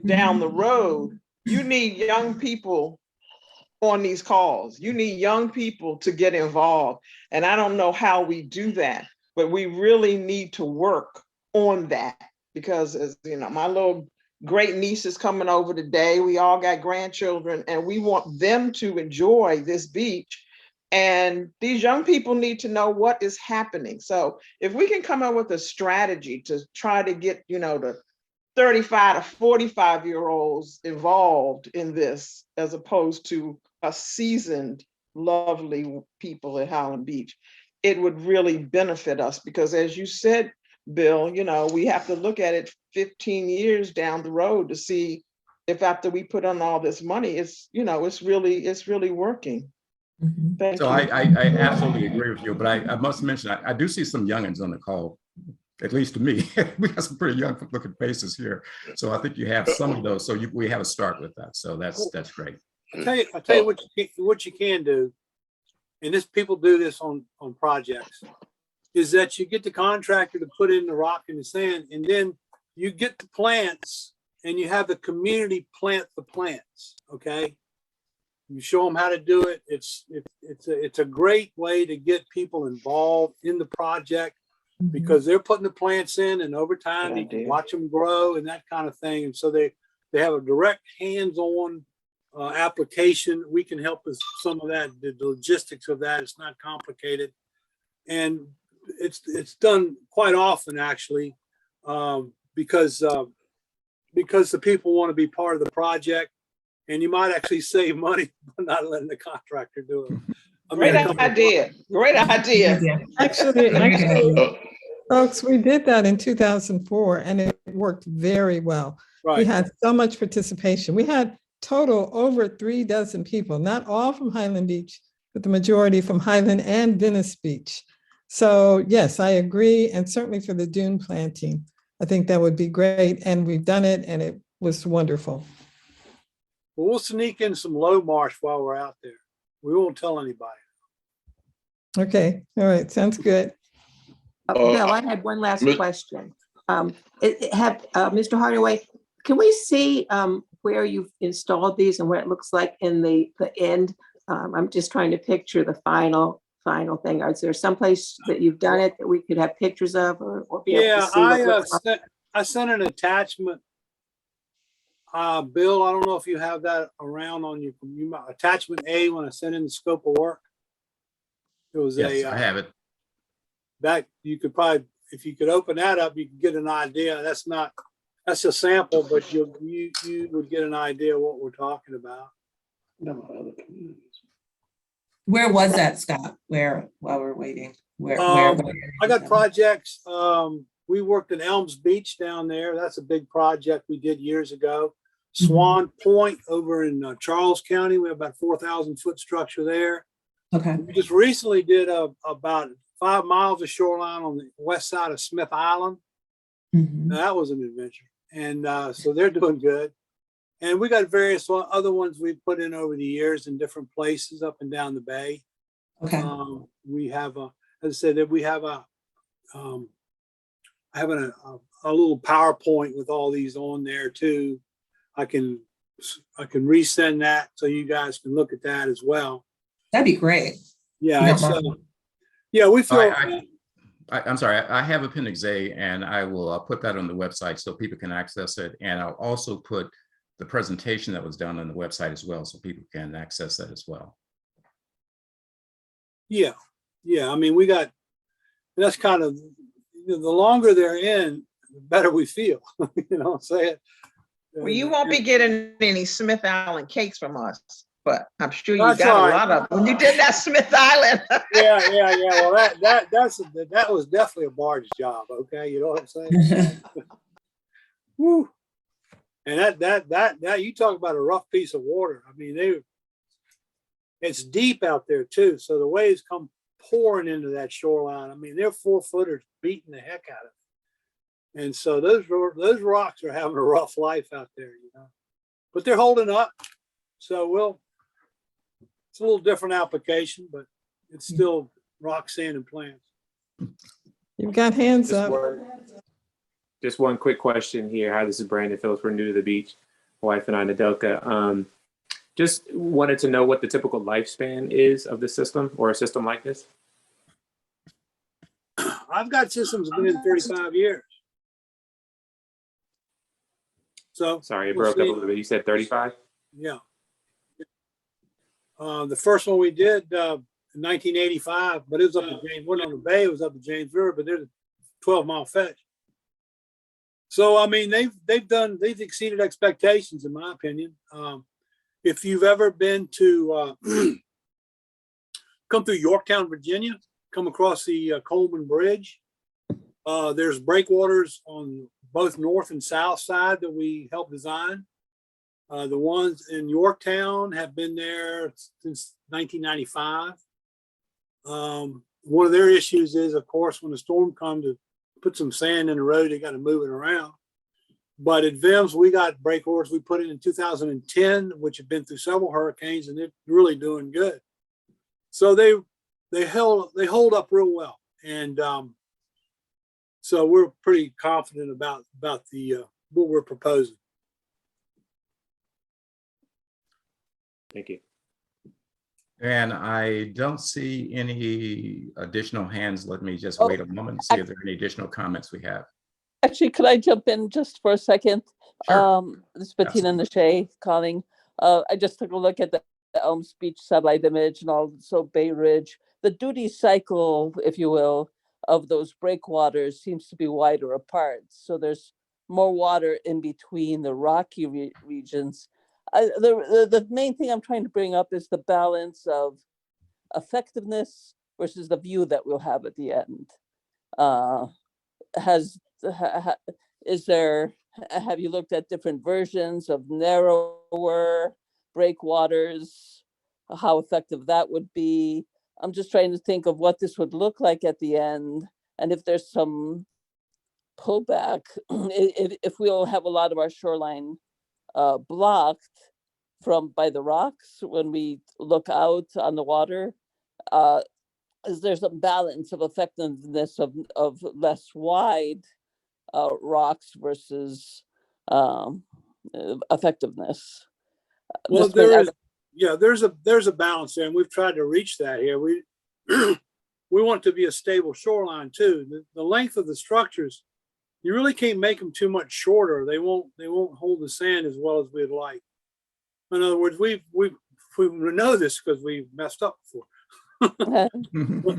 down the road, you need young people on these calls. You need young people to get involved. And I don't know how we do that, but we really need to work on that because, as my little great niece is coming over today. We all got grandchildren and we want them to enjoy this beach. And these young people need to know what is happening. So if we can come up with a strategy to try to get, the 35 to 45-year-olds involved in this, as opposed to a seasoned, lovely people at Highland Beach, it would really benefit us because, as you said, Bill, we have to look at it 15 years down the road to see if after we put on all this money, it's really working. Mhm. Thank So you. I absolutely agree with you, but I must mention, I do see some youngins on the call, at least to me. We have some pretty young looking faces here. So I think you have some of those. So we have a start with that. So that's great. I'll tell you what you can do, and this people do this on projects, is that you get the contractor to put in the rock and the sand, and then you get the plants and you have the community plant the plants. Okay, you show them how to do it. It's a great way to get people involved in the project because they're putting the plants in, and over time you can watch them grow and that kind of thing. And so they have a direct hands-on application. We can help with some of that, the logistics of that. It's not complicated, and it's done quite often actually, because the people want to be part of the project, and you might actually save money by not letting the contractor do it. Great idea. Great idea. Actually, folks, we did that in 2004 and it worked very well. Right. We had so much participation. We had total over 3 dozen people, not all from Highland Beach, but the majority from Highland and Venice Beach. So yes, I agree. And certainly for the dune planting, I think that would be great. And we've done it and it was wonderful. But we'll sneak in some low marsh while we're out there. We won't tell anybody. Okay, all right, sounds good. Bill, I had one last Mi- question. Mr. Hardaway, can we see where you've installed these and what it looks like in the end? I'm just trying to picture the final thing. Is there someplace that you've done it that we could have pictures of or be able Yeah, to see what it looks like? I sent an attachment. Bill, I don't know if you have that around on your, attachment A when I sent in the scope of work. It was Yes, I have it. that you could probably, if you could open that up, you could get an idea. That's a sample, but you would get an idea of what we're talking about. Where was that, Scott? While we're waiting? Where I got projects. We worked in Elms Beach down there. That's a big project we did years ago. Swan Point over in Charles County. We have about 4,000 foot structure there. Okay. We just recently did about 5 miles of shoreline on the west side of Smith Island. Mhm. Now, that was an adventure. And so they're doing good. And we got various other ones we've put in over the years in different places up and down the bay. Okay. We have, as I said, that we have having a little PowerPoint with all these on there too. I can resend that so you guys can look at that as well. That'd be great. Yeah, No it's, problem. yeah, we feel. I'm sorry, I have Appendix A and I will put that on the website so people can access it. And I'll also put the presentation that was done on the website as well, so people can access that as well. Yeah, I mean, that's kind of, the longer they're in, the better we feel. You know what I'm saying? Well, you won't be getting any Smith Island cakes from us, but I'm sure you That's got all a right. lot of them. When you did that Smith Island. Yeah. Well, that was definitely a barge job. Okay, you know what I'm saying? Woo. And that you talk about a rough piece of water. I mean, it's deep out there too. So the waves come pouring into that shoreline. I mean, they're 4-footers beating the heck out of it. And so those rocks are having a rough life out there, you know, but they're holding up. So it's a little different application, but it's still rock, sand, and plants. You've got hands Just up. just one quick question here. Hi, this is Brandon Phillips. We're new to the beach, my wife and I, Nadelka. Just wanted to know what the typical lifespan is of the system or a system like this. I've got systems that have been in 35 years. So Sorry, it we'll broke up a see. little bit. You said 35? Yeah. The first one we did in 1985, but it was up to James, wasn't on the bay, it was up to James River, but there's a 12-mile fetch. So, I mean, they've exceeded expectations, in my opinion. If you've ever been to come through Yorktown, Virginia, come across the Coleman Bridge, there's breakwaters on both north and south side that we helped design. The ones in Yorktown have been there since 1995. One of their issues is, of course, when the storm comes to put some sand in the road, they got to move it around. But at VIMS, we got breakwaters we put in 2010, which have been through several hurricanes, and they're really doing good. So they hold up real well, and so we're pretty confident about the what we're proposing. Thank you. And I don't see any additional hands. Let me just wait a moment and see if there are any additional comments we have. Actually, could I jump in just for a second? Sure. This is Bettina Nashe calling. I just took a look at the Elms Beach satellite image and also Bay Ridge. The duty cycle, if you will, of those breakwaters seems to be wider apart. So there's more water in between the rocky regions. The main thing I'm trying to bring up is the balance of effectiveness versus the view that we'll have at the end. Have you looked at different versions of narrower breakwaters, how effective that would be? I'm just trying to think of what this would look like at the end, and if there's some pullback, if we'll have a lot of our shoreline blocked by the rocks when we look out on the water, is there some balance of effectiveness of less wide rocks versus effectiveness? Well, Just when- there's a balance there, and we've tried to reach that here. We we want it to be a stable shoreline too. The length of the structures, you really can't make them too much shorter. They won't hold the sand as well as we'd like. In other words, we know this because we've messed up before.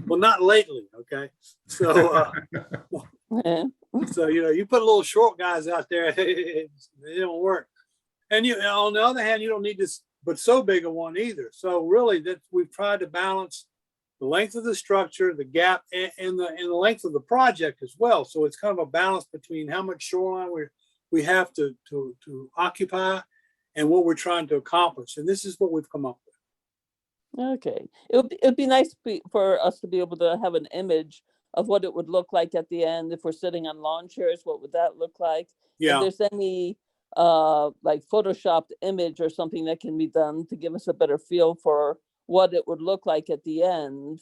Well, not lately, okay? So so you put little short guys out there, they don't work. And on the other hand, you don't need this but so big a one either. So really, that we've tried to balance the length of the structure, the gap, and the length of the project as well. So it's kind of a balance between how much shoreline we have to occupy and what we're trying to accomplish. And this is what we've come up with. Okay, it'd be nice for us to be able to have an image of what it would look like at the end. If we're sitting on lawn chairs, what would that look like? Yeah. If there's any like photoshopped image or something that can be done to give us a better feel for what it would look like at the end,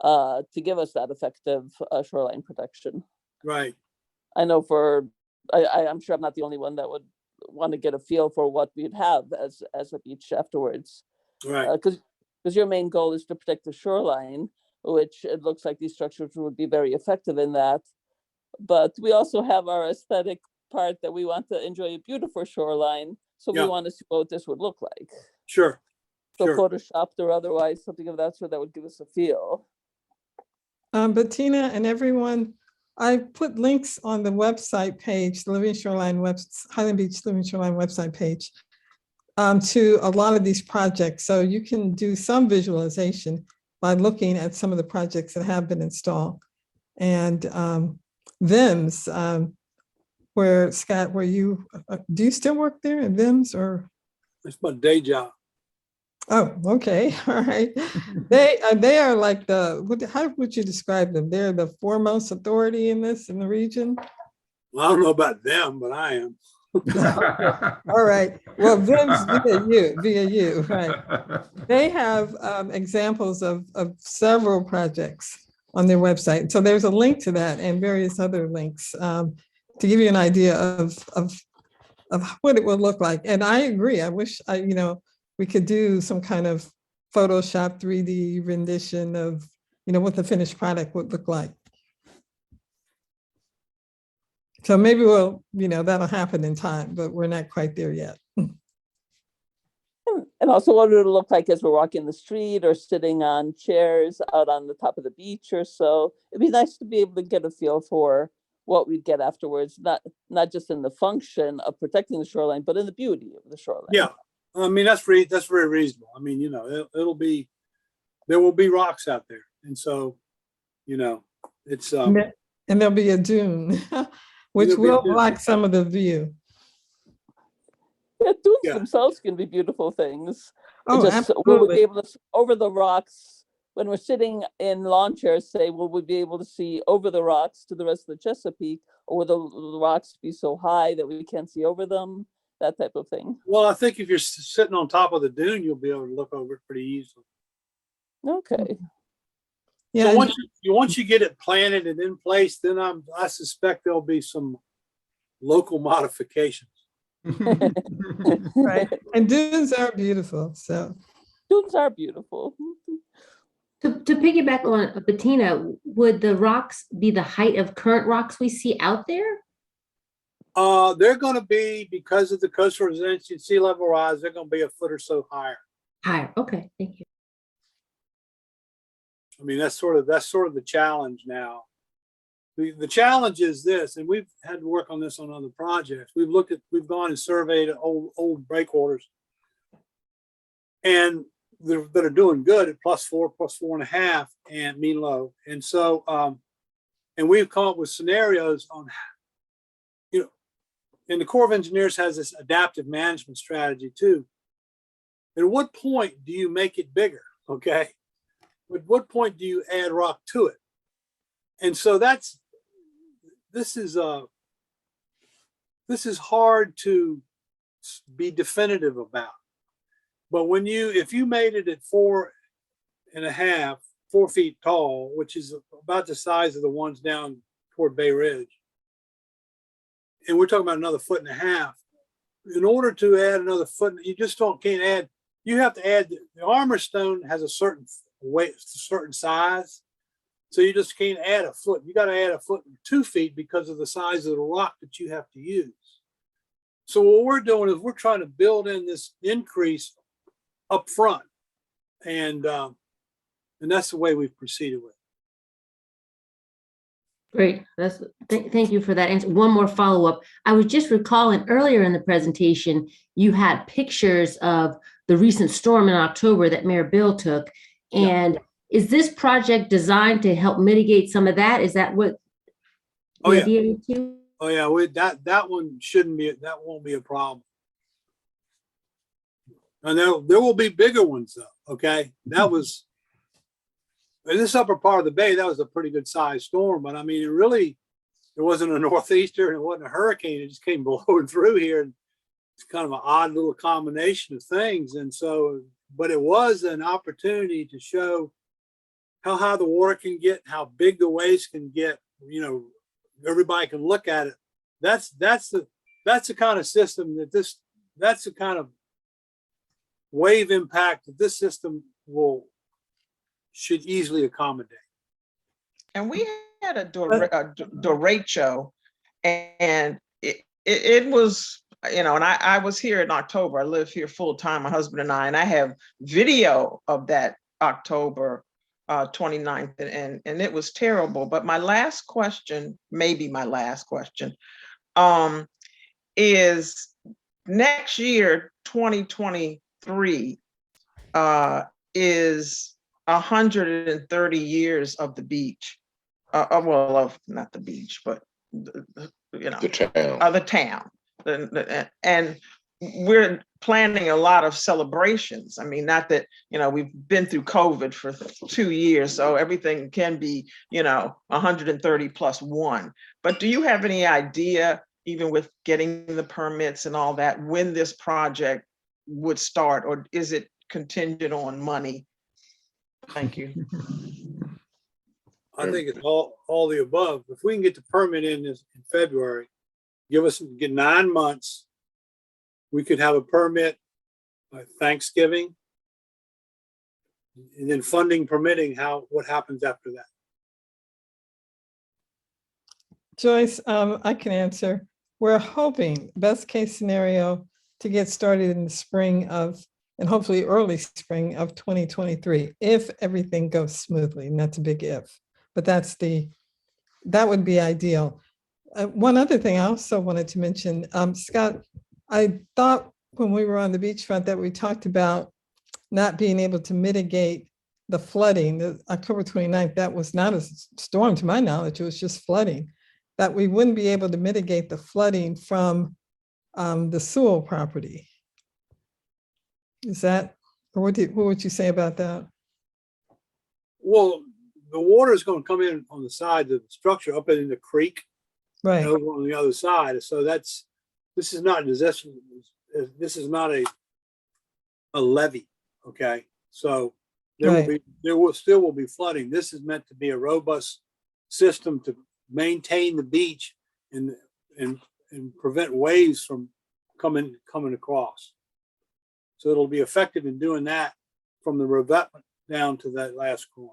to give us that effective shoreline protection. Right. I know I'm sure I'm not the only one that would want to get a feel for what we'd have as a beach afterwards. Right. Because your main goal is to protect the shoreline, which it looks like these structures would be very effective in that. But we also have our aesthetic part that we want to enjoy a beautiful shoreline. So we want to see what this would look like. Sure. So Sure. photoshopped or otherwise, something of that sort that would give us a feel. Bettina and everyone, I put links on the website page, the Living Shoreline Highland Beach Living Shoreline website page, to a lot of these projects. So you can do some visualization by looking at some of the projects that have been installed. And VIMS, where Scott, do you still work there at VIMS or? It's my day job. Oh, okay, all right. They are like how would you describe them? They're the foremost authority in the region? Well, I don't know about them, but I am. All right, well, VIMS via you, right. They have examples of several projects on their website. So there's a link to that and various other links to give you an idea of what it would look like. And I agree, I wish we could do some kind of Photoshop 3D rendition of, what the finished product would look like. So maybe that'll happen in time, but we're not quite there yet. And also what it would look like as we're walking the street or sitting on chairs out on the top of the beach or so. It'd be nice to be able to get a feel for what we'd get afterwards, not just in the function of protecting the shoreline, but in the beauty of the shoreline. Yeah. I mean, that's very reasonable. I mean, there will be rocks out there. And so, it's, And there'll be a dune, which will block some of the view. Yeah, dunes themselves can be beautiful things. Oh, absolutely. We'll be able to, over the rocks, when we're sitting in lawn chairs, will we be able to see over the rocks to the rest of the Chesapeake, or will the rocks be so high that we can't see over them? That type of thing. Well, I think if you're sitting on top of the dune, you'll be able to look over it pretty easily. Okay. Yeah. So once you get it planted and in place, then I suspect there'll be some local modifications. Right. And dunes are beautiful. So dunes are beautiful. To piggyback on Bettina, would the rocks be the height of current rocks we see out there? They're going to be, because of the coastal resiliency and sea level rise, they're going to be a foot or so higher. Higher. Okay, thank you. I mean, that's sort of the challenge now. The challenge is this, and we've had to work on this on other projects. We've gone and surveyed old breakwaters, and that are doing good at +4, +4.5, and mean low. And so, and we've come up with scenarios on, and the Corps of Engineers has this adaptive management strategy too. At what point do you make it bigger? Okay. at what point do you add rock to it? And so this is hard to be definitive about. But if you made it at 4.5, 4 feet tall, which is about the size of the ones down toward Bay Ridge, and we're talking about another 1.5 feet, in order to add another foot, you just can't add. You have to add. The armor stone has a certain weight, certain size, so you just can't add a foot. You got to add a foot and 2 feet because of the size of the rock that you have to use. So what we're doing is we're trying to build in this increase up front, and that's the way we've proceeded with it. Great. Thank you for that answer. One more follow-up. I was just recalling earlier in the presentation, you had pictures of the recent storm in October that Mayor Bill took. And is this project designed to help mitigate some of that? Is that what the idea is too? Oh yeah, that one won't be a problem. And there will be bigger ones though. Okay, in this upper part of the bay, that was a pretty good sized storm. But I mean, it wasn't a northeaster and it wasn't a hurricane. It just came blowing through here. And it's kind of an odd little combination of things. And so, but it was an opportunity to show how high the water can get, how big the waves can get. You know, everybody can look at it. That's the kind of system that's the kind of wave impact that this system should easily accommodate. And we had a derecho, and it was, and I was here in October. I live here full time, my husband and I have video of that October 29th, and it was terrible. But my last question, maybe my last question, is next year, 2023, is 130 years of the beach. Not the beach, but the town. And we're planning a lot of celebrations. I mean, not that, we've been through COVID for 2 years, so everything can be, 130 plus one. But do you have any idea, even with getting the permits and all that, when this project would start, or is it contingent on money? Thank you. I think it's all the above. If we can get the permit in February, get 9 months, we could have a permit by Thanksgiving, and then funding permitting, what happens after that. Joyce, I can answer. We're hoping, best case scenario, to get started in the spring and hopefully early spring of 2023, if everything goes smoothly, and that's a big if, but that would be ideal. One other thing I also wanted to mention, Scott, I thought when we were on the beachfront that we talked about not being able to mitigate the flooding. The October 29th, that was not a storm to my knowledge, it was just flooding, that we wouldn't be able to mitigate the flooding from the Sewell property. Is that, or what would you say about that? Well, the water is going to come in on the side of the structure up in the creek, Right. and over on the other side. So this is not a levee. Okay, so there will be flooding. This is meant to be a robust system to maintain the beach and prevent waves from coming across. So it'll be effective in doing that from the revetment down to that last corner.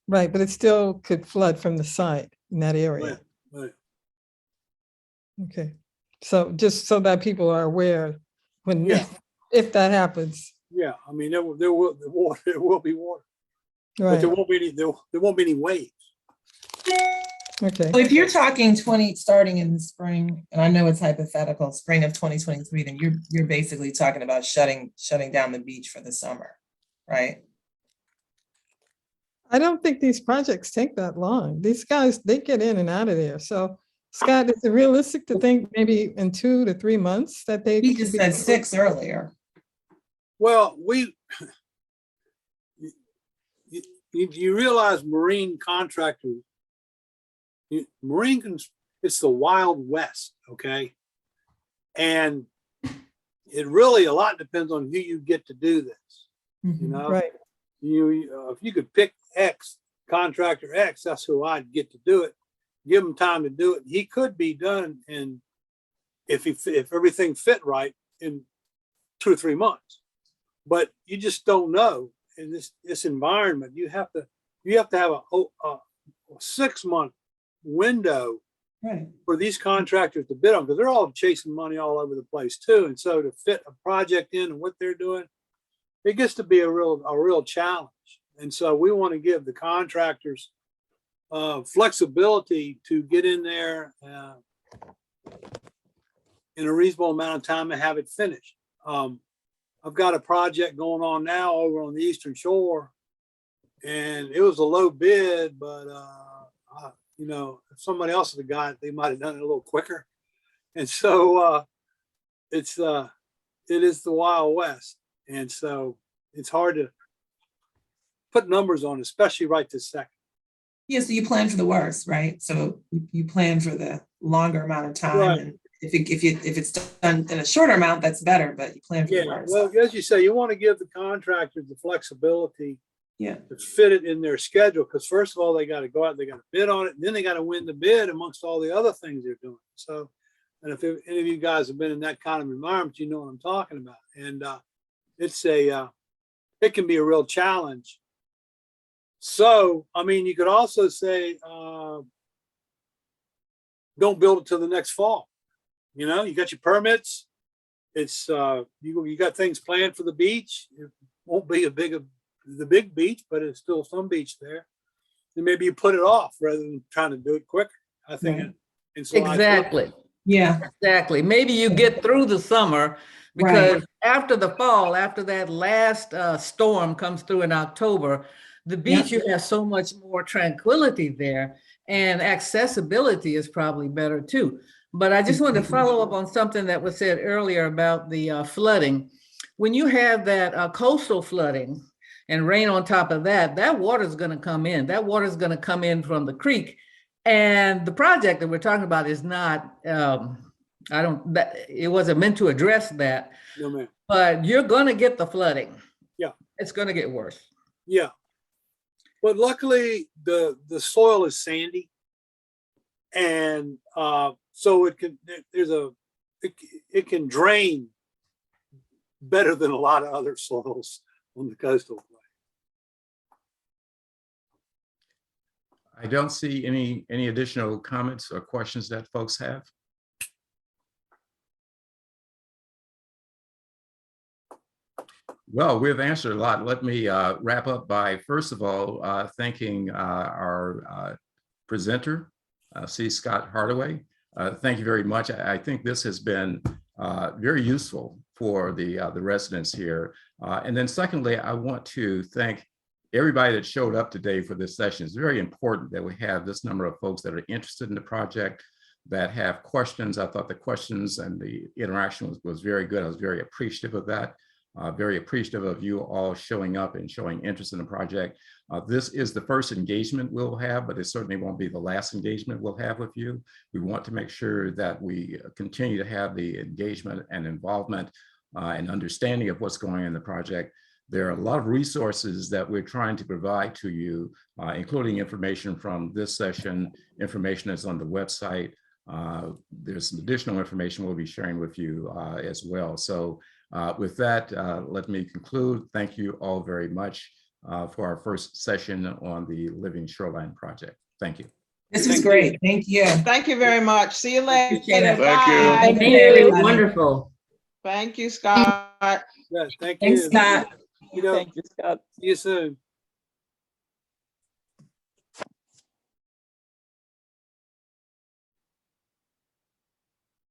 Right, but it still could flood from the side in that area. Right. Okay, so just so that people are aware if that happens. Yeah, I mean there will be water, Right. but there won't be any waves. Okay. So if you're talking starting in the spring, and I know it's hypothetical, spring of 2023, then you're basically talking about shutting down the beach for the summer, right? I don't think these projects take that long. These guys, they get in and out of there. So Scott, is it realistic to think maybe in 2 to 3 months that they? He just said 6 earlier. Well, you realize marine contractors, it's the Wild West, okay? And it really, a lot depends on who you get to do this, you know? Right. If you could pick X, contractor X, that's who I'd get to do it. Give him time to do it. He could be done in, if everything fit right, in 2 or 3 months. But you just don't know in this environment. You have to have a 6-month window Right. for these contractors to bid on, because they're all chasing money all over the place too. And so to fit a project in and what they're doing, it gets to be a real challenge. And so we want to give the contractors flexibility to get in there in a reasonable amount of time and have it finished. I've got a project going on now over on the Eastern Shore, and it was a low bid, but you know, if somebody else had got it, they might have done it a little quicker. And so it is the Wild West. And so it's hard to put numbers on, especially right this second. Yeah, so you plan for the worst, right? So you plan for the longer amount of time. Right. And if it's done in a shorter amount, that's better, but you plan for the worst. Well, as you say, you want to give the contractors the flexibility to fit it in their schedule, because first of all, they got to go out, they got to bid on it, and then they got to win the bid amongst all the other things they're doing. So, and if any of you guys have been in that kind of environment, you know what I'm talking about. And it can be a real challenge. So, I mean, you could also say, don't build it till the next fall. You know, you got your permits. It's you got things planned for the beach. It won't be the big beach, but it's still some beach there. And maybe you put it off rather than trying to do it quicker. I think Exactly. Yeah. Exactly. Maybe you get through the summer, because after the fall, after that last storm comes through in October, the beach, you have so much more tranquility there, and accessibility is probably better too. But I just wanted to follow up on something that was said earlier about the flooding. When you have that coastal flooding and rain on top of that, that water is going to come in. That water is going to come in from the creek. And the project that we're talking about is not, it wasn't meant to address that. No, ma'am. But you're going to get the flooding. Yeah. It's going to get worse. Yeah. But luckily the soil is sandy. And so it can drain better than a lot of other soils on the coastal plain. I don't see any additional comments or questions that folks have. Well, we've answered a lot. Let me wrap up by, first of all, thanking our presenter, C. Scott Hardaway. Thank you very much. I think this has been very useful for the residents here. And then secondly, I want to thank everybody that showed up today for this session. It's very important that we have this number of folks that are interested in the project, that have questions. I thought the questions and the interaction was very good. I was very appreciative of that. Very appreciative of you all showing up and showing interest in the project. This is the first engagement we'll have, but it certainly won't be the last engagement we'll have with you. We want to make sure that we continue to have the engagement and involvement and understanding of what's going on in the project. There are a lot of resources that we're trying to provide to you, including information from this session. Information is on the website. There's some additional information we'll be sharing with you as well. So with that, let me conclude. Thank you all very much for our first session on the Living Shoreline project. Thank you. This was great. Thank you. Thank you very much. See you later. Appreciate it. Thank you. Bye. Thank you. Wonderful. Thank you, Scott. Yeah, thank Thanks, you. Scott. You know, Thank you, Scott. see you soon.